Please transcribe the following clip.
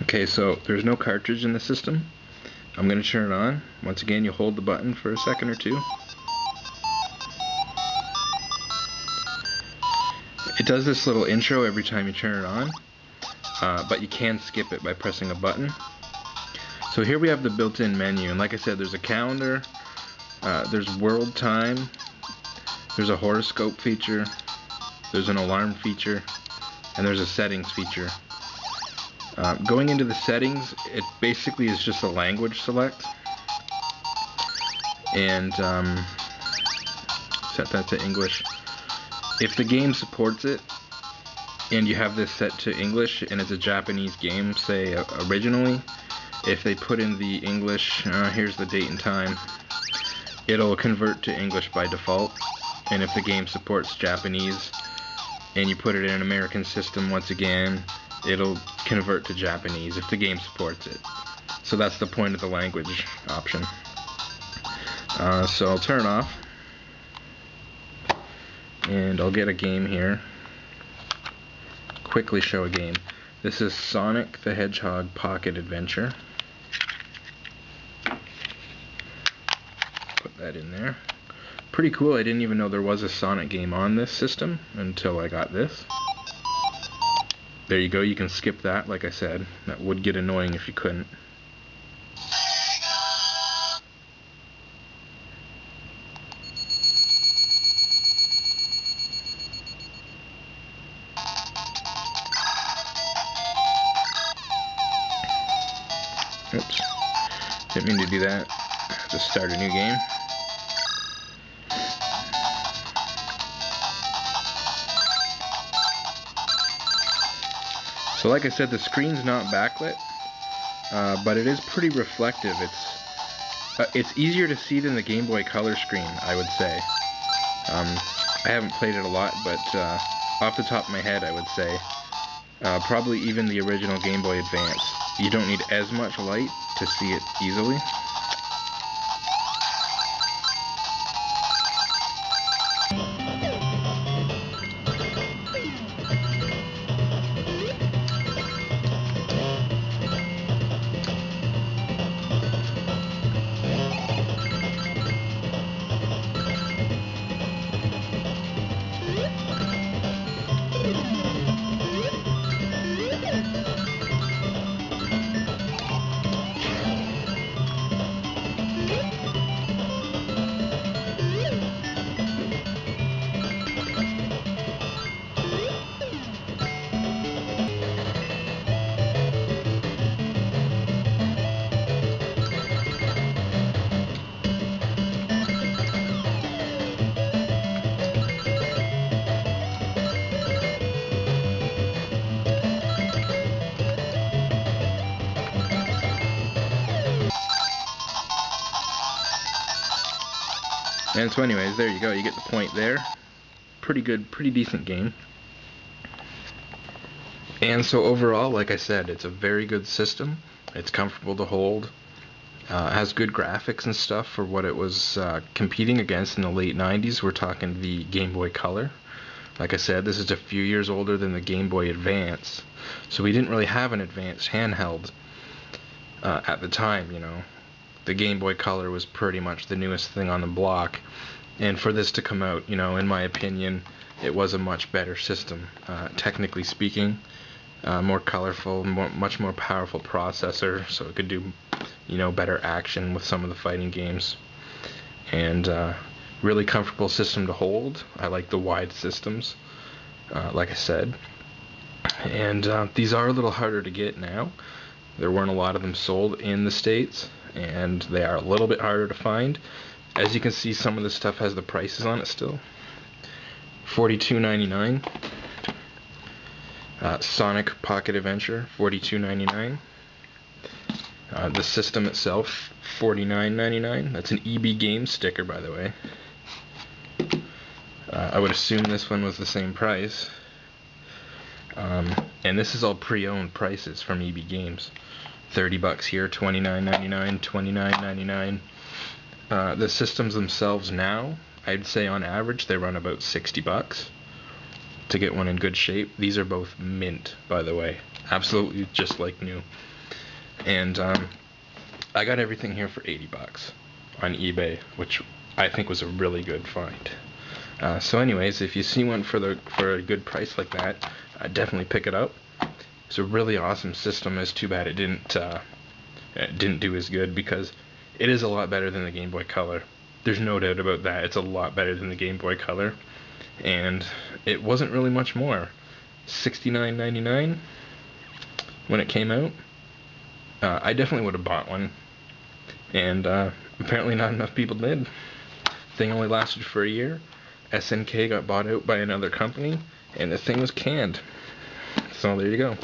Okay, so there's no cartridge in the system. I'm going to turn it on. Once again, you hold the button for a second or two. It does this little intro every time you turn it on, but you can skip it by pressing a button. So here we have the built-in menu, and like I said, there's a calendar, there's world time, there's a horoscope feature, there's an alarm feature, and there's a settings feature. Going into the settings, it basically is just a language select, and set that to English. If the game supports it, and you have this set to English, and it's a Japanese game, say originally, if they put in the English, here's the date and time, it'll convert to English by default. And if the game supports Japanese, and you put it in an American system once again, it'll convert to Japanese if the game supports it. So that's the point of the language option. So I'll turn it off, and I'll get a game here. Quickly show a game. This is Sonic the Hedgehog Pocket Adventure. Put that in there. Pretty cool. I didn't even know there was a Sonic game on this system until I got this. There you go, you can skip that, like I said. That would get annoying if you couldn't. Oops, didn't mean to do that. Just start a new game. So like I said, the screen's not backlit, but it is pretty reflective. It's easier to see than the Game Boy Color screen, I would say. I haven't played it a lot, but off the top of my head, I would say probably even the original Game Boy Advance. You don't need as much light to see it easily. And so anyways, there you go, you get the point there. Pretty good, pretty decent game. And so overall, like I said, it's a very good system. It's comfortable to hold. Has good graphics and stuff for what it was competing against in the late 90s. We're talking the Game Boy Color. Like I said, this is a few years older than the Game Boy Advance. So we didn't really have an advanced handheld at the time, you know. The Game Boy Color was pretty much the newest thing on the block, and for this to come out, you know, in my opinion, it was a much better system, technically speaking. More colorful, much more powerful processor, so it could do, you know, better action with some of the fighting games, and really comfortable system to hold. I like the wide systems, like I said, and these are a little harder to get now. There weren't a lot of them sold in the States, and they are a little bit harder to find. As you can see, some of this stuff has the prices on it still. $42.99. Sonic Pocket Adventure, $42.99. The system itself, $49.99. That's an EB Games sticker, by the way. I would assume this one was the same price. And this is all pre-owned prices from EB Games. $30 here, $29.99, $29.99. The systems themselves now, I'd say on average they run about $60 to get one in good shape. These are both mint, by the way, absolutely just like new. And I got everything here for $80 on eBay, which I think was a really good find. So anyways, if you see one for a good price like that, definitely pick it up. It's a really awesome system. It's too bad it didn't do as good, because it is a lot better than the Game Boy Color. There's no doubt about that. It's a lot better than the Game Boy Color, and it wasn't really much more. $69.99 when it came out. I definitely would have bought one, and apparently not enough people did. Thing only lasted for a year. SNK got bought out by another company, and the thing was canned. So there you go.